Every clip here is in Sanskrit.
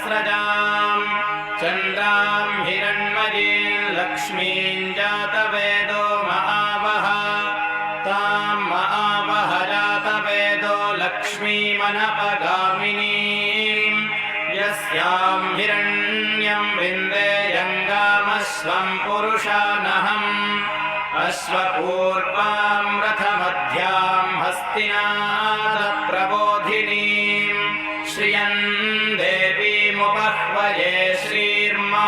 सहस्रजाम् चन्द्रां हिरण्मयीं लक्ष्मीं जातवेदो महावः तां महावः जातवेदो लक्ष्मीमनपगामिनीं यस्यां हिरण्यं विन्देयङ्गामस्वं पुरुषानहम् अश्वपूर्वां रथमध्यां हस्तिनादप्रबोधिनीं श्रियं देवीमुपह्वये श्रीर्मा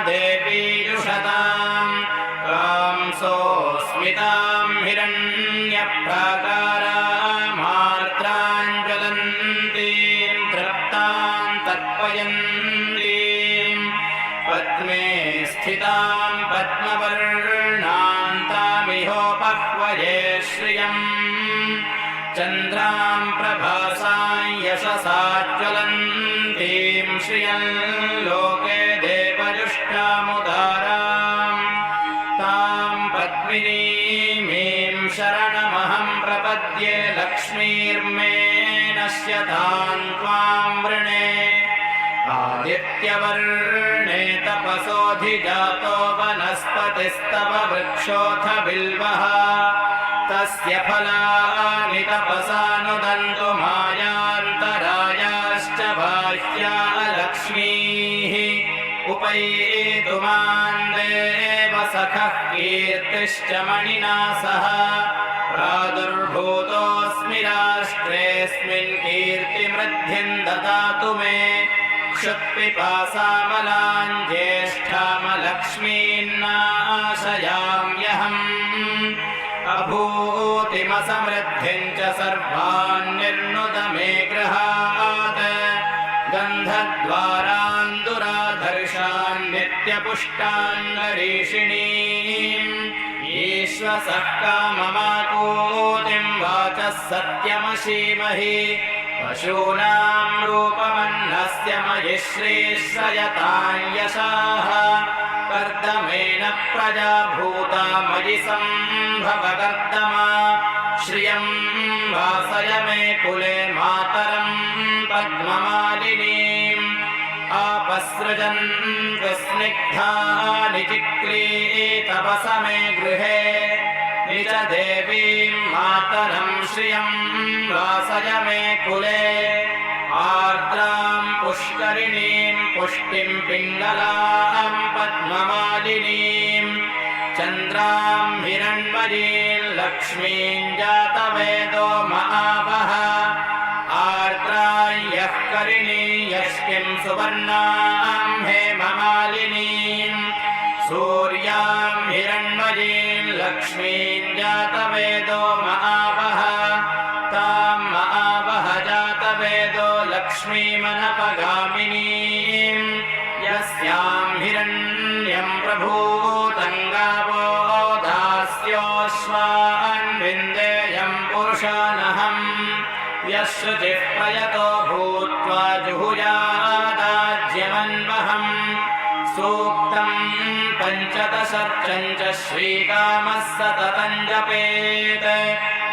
देवी जुषतां कांसोऽस्मितां हिरण्यप्राकारामार्द्रां ज्वलन्तीं तृप्तां तर्पयन्तीं पद्मे स्थितां पद्मवर्णान्तामिहोपह्वये श्रियम् चन्द्रां प्रभासां यशसा ज्वलन्तीं श्रियं लोके देवजुष्टामुदारां तां पद्मिनीमीं शरणमहं प्रपद्ये लक्ष्मीर्मे नश्यतां त्वां वृणे आदित्यवर्णे तपसोऽधिजातो वनस्पतिस्तव वृक्षोऽथ बिल्वः तस्य फलानि तपसानुदन्तु मायान्तरायाश्च बाह्या लक्ष्मीः उपैतु मां देव सखः कीर्तिश्च मणिना सह प्रादुर्भूतोऽस्मि राष्ट्रेऽस्मिन् कीर्तिमृद्धिं ददातु मे क्षुत्पिपासामलां ज्येष्ठामलक्ष्मीन्नाशयाम्यहम् अभूतिमसमृद्धिं च सर्वान्निर्नुद मे गृहात् गन्धद्वारान्दुराधर्षान् नित्यपुष्टाङ्गरीषिणीम् ईश्वसः काममाकूतिं वाचः सत्यमशीमहि पशूनां रूपमन्नस्य मयि श्रीश्रयतां यशाः कर्दमेन प्रजा भूता मयि सम्भव कर्दमा श्रियं वासय मे कुले मातरं पद्ममालिनीम् आपसृजन्तु स्निग्धानि चिक्रीतवस मे गृहे निज देवीं मातरं श्रियं वासय मे कुले आर्द्रां पुष्करिणीं पुष्टिं पिङ्गलां पद्ममालिनीं चन्द्रां हिरण्मयीं लक्ष्मीं जातवेदो महावः आर्द्रां यः करिणीं यष्टिं सुवर्णां हेममालिनीं सूर्यां हिरण्मयीं लक्ष्मीं जातवेदो महावः तां महावः जातवेदो लक्ष्मीमनपगामिनीं यस्यां हिरण्यं प्रभूतं गावो दास्योऽश्वान् विन्देयं पुरुषानहम् यः शुचिः प्रयतो भूत्वा जुहुयादाज्यमन्वहम् सूक्तं पञ्चदशर्चं च श्रीकामः सततं जपेत्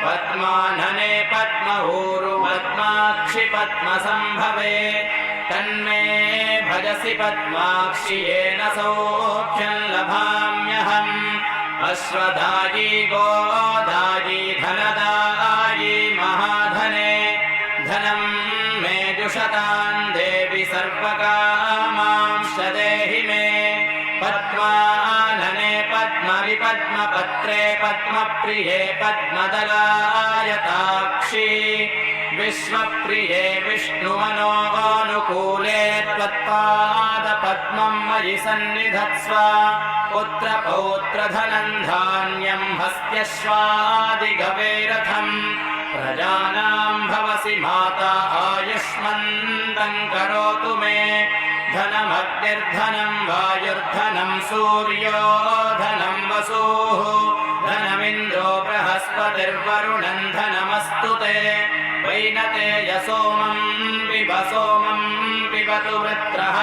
पद्मानने पद्मऊरु पद्माक्षि पद्मसम्भवे तन्मे भजसि पद्माक्षि येन सौख्यं लभाम्यहम् अश्वदायी गोदायी धनदायी महाधने धनं मे जुषतां देवि सर्वकामांश्च देहि मे पद्मानने पद्मविपद्मपत्रे पद्मप्रिये पद्मदलायताक्षी विश्वप्रिये विष्णुमनोनुकूले त्वत्पादपद्मं मयि सन्निधत्स्व पुत्रपौत्रधनं धान्यं हस्त्यश्वादिगवेरथम् प्रजानां भवसि माता आयुष्मन्तं करोतु मे धनमग्निर्धनं वायुर्धनं सूर्यो धनं वसुः धनमिन्द्रो बृहस्पतिर्वरुणं धनमस्तु ते वैनतेयसोमं पिबतु वृत्रः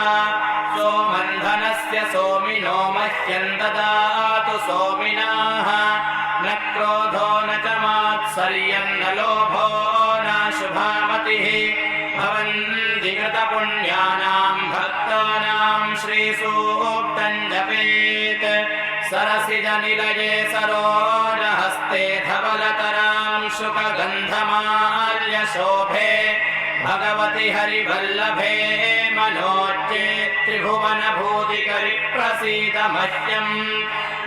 सोमं धनस्य सोमिनो मह्यं ददातु सोमिनाः न क्रोधो न च मात्सर्यं न लोभो न शुभामतिः भवन्ति कृतपुण्यानां सरसिजनिलये सरोजहस्ते धवलतरां शुकगन्धमाल्यशोभे भगवति हरिवल्लभे मनोज्ञे त्रिभुवनभूतिकरि प्रसीद मह्यम्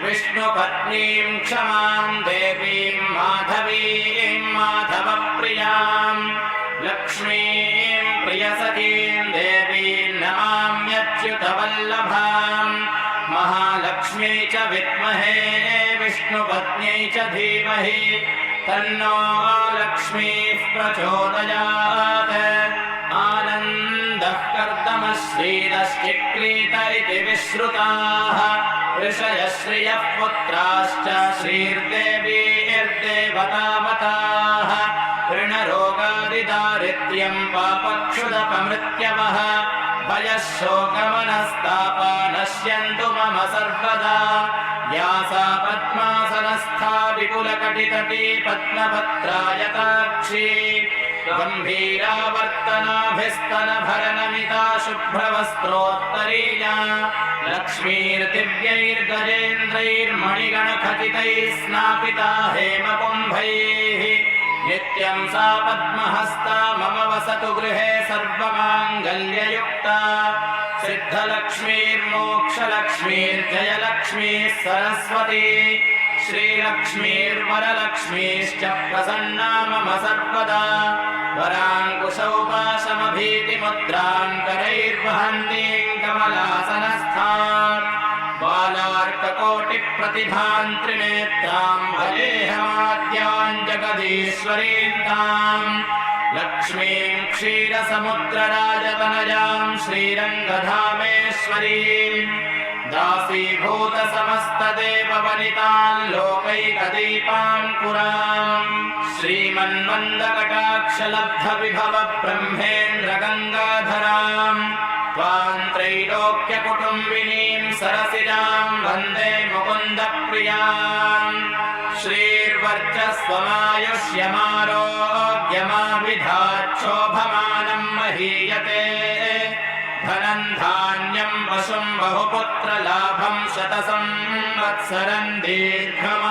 विष्णुपत्नीं क्षमां देवीं माधवीं माधवप्रियां लक्ष्मीं प्रियसखीं देवीं नमाम्यच्युतवल्लभां महालक्ष्मी च विद्महे विष्णुपत्न्यै च धीमहि तन्नो लक्ष्मीः प्रचोदयात् आनन्दः कर्दमः श्रीरश्चिक्लीत इति विश्रुताः ऋषयः श्रियः पुत्राश्च श्रीर्देवीर्देवतावताः ऋणरोगादिदारिद्र्यं पापक्षुदपमृत्यवः भयः शोकमनस्तापा नश्यन्तु मम सर्वदा या सा पद्मासनस्था विपुलकटितटी पद्मपत्रायताक्षी गम्भीरावर्तनाभिस्तनभरनमिता शुभ्रवस्त्रोत्तरीया लक्ष्मीर्दिव्यैर्गजेन्द्रैर्मणिगणखचितैः स्नापिता हेमकुम्भैः नित्यं सा पद्महस्ता मम वसतु गृहे सर्वमाङ्गल्ययुक्ता सिद्धलक्ष्मीर्मोक्षलक्ष्मीर्जयलक्ष्मीः सरस्वती श्रीलक्ष्मीर्वरलक्ष्मीश्च प्रसन्ना मम सर्वदा वराङ्कुशौपाशमभीतिमुद्रां करैर्वहन्तीं कमलासनस्थाम् बालार्ककोटिप्रतिभां त्रिनेत्रां भजेऽहमाद्यां जगदीश्वरीं ताम् लक्ष्मीं क्षीरसमुद्रराजतनयां श्रीरङ्गधामेश्वरीं दासीभूतसमस्तदेववनितान् लोकैकदीपाङ्कुरां श्रीमन्मन्दकटाक्षलब्धविभव ब्रह्मेन्द्रगङ्गाधरां त्वां त्रैलोक्यकुटुम्बिनीं सरसिजां वन्दे मुकुन्दप्रियां श्रीर्वर्चस्वमायुष्यमारोग्यमाविधाच्छोभमानं महीयते धनं धान्यं वशुं बहुपुत्रलाभं शतसंवत्सरं दीर्घम्